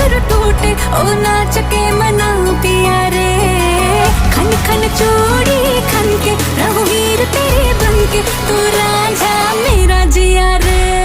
फिर टूटे ओ नाच के मना पिया रे। खन खन चूड़ी खन के रहूं हीर तेरे बन के, तू रांझा मेरा जिया रे।